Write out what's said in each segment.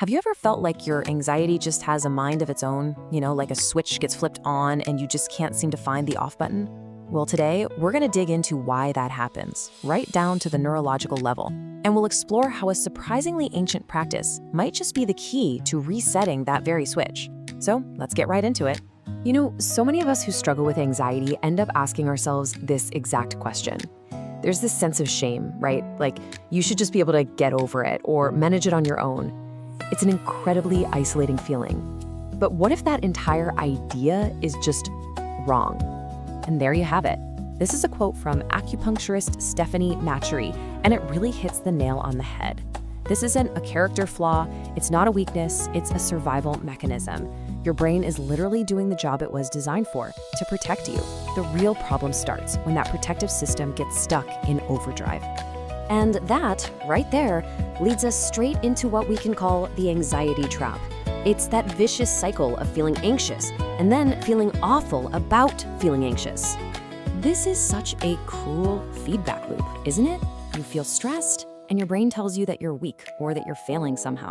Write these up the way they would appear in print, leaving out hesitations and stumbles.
Have you ever felt like your anxiety just has a mind of its own? Like a switch gets flipped on and you just can't seem to find the off button? Well, today, we're going to dig into why that happens, right down to the neurological level. And we'll explore how a surprisingly ancient practice might just be the key to resetting that very switch. So let's get right into it. So many of us who struggle with anxiety end up asking ourselves this exact question. There's this sense of shame, right? Like you should just be able to get over it or manage it on your own. It's an incredibly isolating feeling. But what if that entire idea is just wrong? And there you have it. This is a quote from acupuncturist Stephanie Matchery, and it really hits the nail on the head. This isn't a character flaw, it's not a weakness, it's a survival mechanism. Your brain is literally doing the job it was designed for, to protect you. The real problem starts when that protective system gets stuck in overdrive. And that, right there, leads us straight into what we can call the anxiety trap. It's that vicious cycle of feeling anxious and then feeling awful about feeling anxious. This is such a cruel feedback loop, isn't it? You feel stressed, and your brain tells you that you're weak or that you're failing somehow.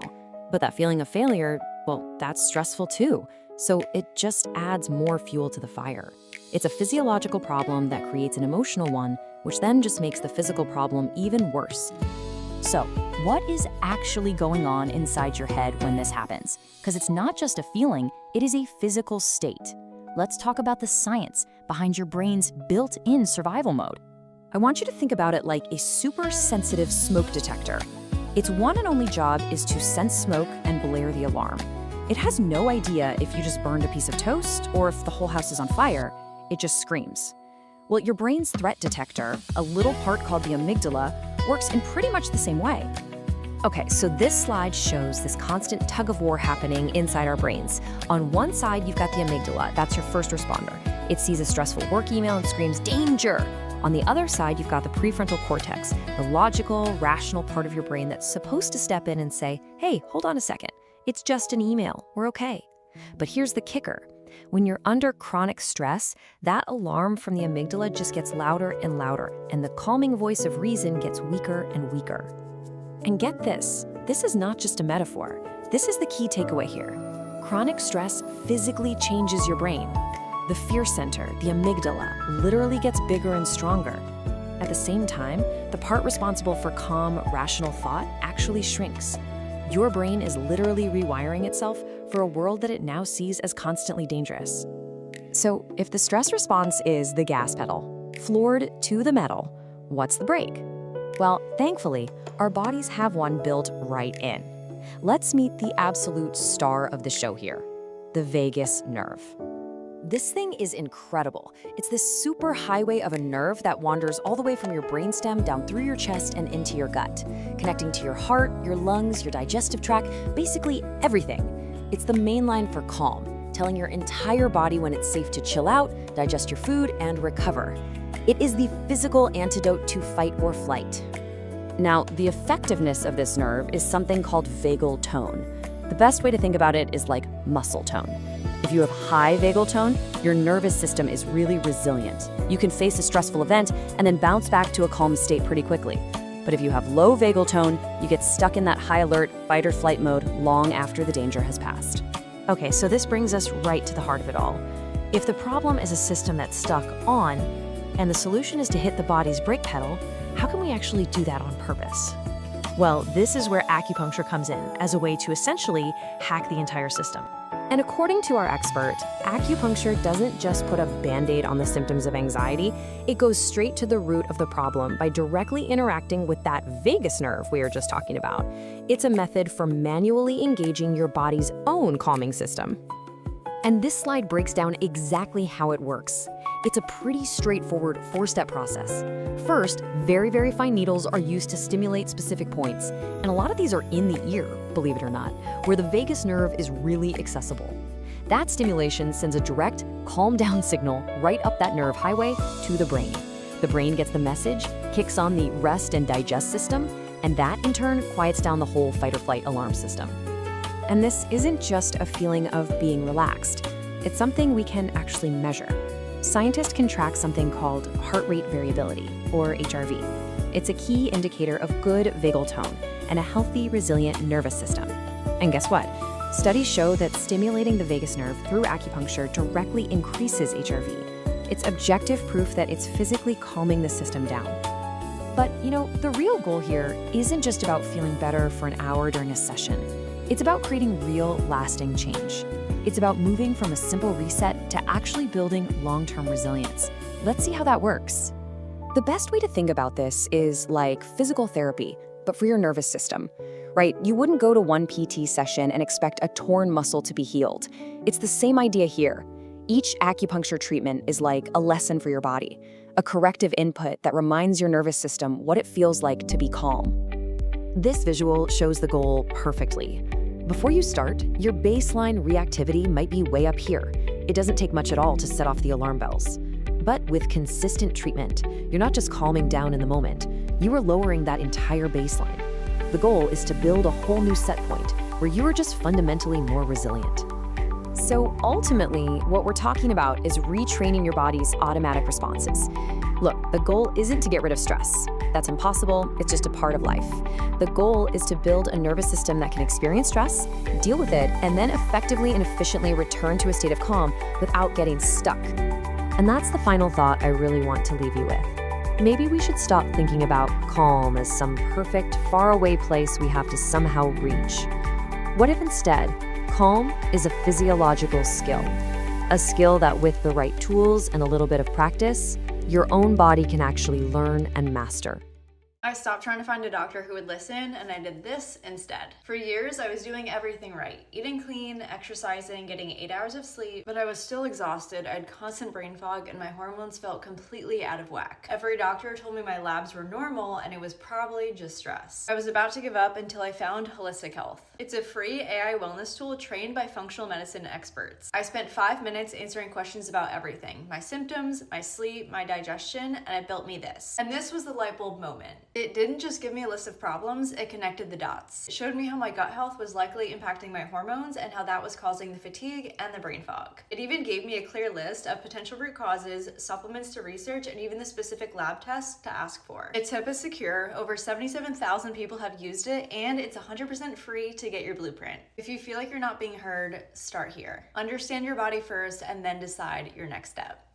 But that feeling of failure, well, that's stressful too. So it just adds more fuel to the fire. It's a physiological problem that creates an emotional one, which then just makes the physical problem even worse. So, what is actually going on inside your head when this happens? Because it's not just a feeling, it is a physical state. Let's talk about the science behind your brain's built-in survival mode. I want you to think about it like a super sensitive smoke detector. Its one and only job is to sense smoke and blare the alarm. It has no idea if you just burned a piece of toast or if the whole house is on fire. It just screams. Well, your brain's threat detector, a little part called the amygdala, works in pretty much the same way. Okay, so this slide shows this constant tug of war happening inside our brains. On one side, you've got the amygdala. That's your first responder. It sees a stressful work email and screams, "Danger!" On the other side, you've got the prefrontal cortex, the logical, rational part of your brain that's supposed to step in and say, "Hey, hold on a second. It's just an email. We're okay." But here's the kicker. When you're under chronic stress, that alarm from the amygdala just gets louder and louder, and the calming voice of reason gets weaker and weaker. And get this is not just a metaphor. This is the key takeaway here. Chronic stress physically changes your brain. The fear center, the amygdala, literally gets bigger and stronger. At the same time, the part responsible for calm, rational thought actually shrinks. Your brain is literally rewiring itself for a world that it now sees as constantly dangerous. So if the stress response is the gas pedal, floored to the metal, what's the brake? Well, thankfully, our bodies have one built right in. Let's meet the absolute star of the show here, the vagus nerve. This thing is incredible. It's this super highway of a nerve that wanders all the way from your brainstem down through your chest and into your gut, connecting to your heart, your lungs, your digestive tract, basically everything. It's the main line for calm, telling your entire body when it's safe to chill out, digest your food, and recover. It is the physical antidote to fight or flight. Now, the effectiveness of this nerve is something called vagal tone. The best way to think about it is like muscle tone. If you have high vagal tone, your nervous system is really resilient. You can face a stressful event and then bounce back to a calm state pretty quickly. But if you have low vagal tone, you get stuck in that high alert, fight or flight mode long after the danger has passed. Okay, so this brings us right to the heart of it all. If the problem is a system that's stuck on, and the solution is to hit the body's brake pedal, how can we actually do that on purpose? Well, this is where acupuncture comes in as a way to essentially hack the entire system. And according to our expert, acupuncture doesn't just put a Band-Aid on the symptoms of anxiety, it goes straight to the root of the problem by directly interacting with that vagus nerve we were just talking about. It's a method for manually engaging your body's own calming system. And this slide breaks down exactly how it works. It's a pretty straightforward four-step process. First, very, very fine needles are used to stimulate specific points, and a lot of these are in the ear, believe it or not, where the vagus nerve is really accessible. That stimulation sends a direct, calm down signal right up that nerve highway to the brain. The brain gets the message, kicks on the rest and digest system, and that in turn quiets down the whole fight or flight alarm system. And this isn't just a feeling of being relaxed. It's something we can actually measure. Scientists can track something called heart rate variability, or HRV. It's a key indicator of good vagal tone and a healthy, resilient nervous system. And guess what? Studies show that stimulating the vagus nerve through acupuncture directly increases HRV. It's objective proof that it's physically calming the system down. But, the real goal here isn't just about feeling better for an hour during a session. It's about creating real, lasting change. It's about moving from a simple reset to actually building long-term resilience. Let's see how that works. The best way to think about this is like physical therapy, but for your nervous system, right? You wouldn't go to one PT session and expect a torn muscle to be healed. It's the same idea here. Each acupuncture treatment is like a lesson for your body, a corrective input that reminds your nervous system what it feels like to be calm. This visual shows the goal perfectly. Before you start, your baseline reactivity might be way up here. It doesn't take much at all to set off the alarm bells. But with consistent treatment, you're not just calming down in the moment, you are lowering that entire baseline. The goal is to build a whole new set point where you are just fundamentally more resilient. So ultimately, what we're talking about is retraining your body's automatic responses. Look, the goal isn't to get rid of stress. That's impossible, it's just a part of life. The goal is to build a nervous system that can experience stress, deal with it, and then effectively and efficiently return to a state of calm without getting stuck. And that's the final thought I really want to leave you with. Maybe we should stop thinking about calm as some perfect, faraway place we have to somehow reach. What if instead, calm is a physiological skill? A skill that with the right tools and a little bit of practice, your own body can actually learn and master. I stopped trying to find a doctor who would listen, and I did this instead. For years, I was doing everything right. Eating clean, exercising, getting 8 hours of sleep, but I was still exhausted. I had constant brain fog, and my hormones felt completely out of whack. Every doctor told me my labs were normal, and it was probably just stress. I was about to give up until I found Holistic Health. It's a free AI wellness tool trained by functional medicine experts. I spent 5 minutes answering questions about everything: my symptoms, my sleep, my digestion, and it built me this. And this was the light bulb moment. It didn't just give me a list of problems, it connected the dots. It showed me how my gut health was likely impacting my hormones and how that was causing the fatigue and the brain fog. It even gave me a clear list of potential root causes, supplements to research, and even the specific lab tests to ask for. Its tip is secure. Over 77,000 people have used it, and it's 100% free to get your blueprint. If you feel like you're not being heard, start here. Understand your body first and then decide your next step.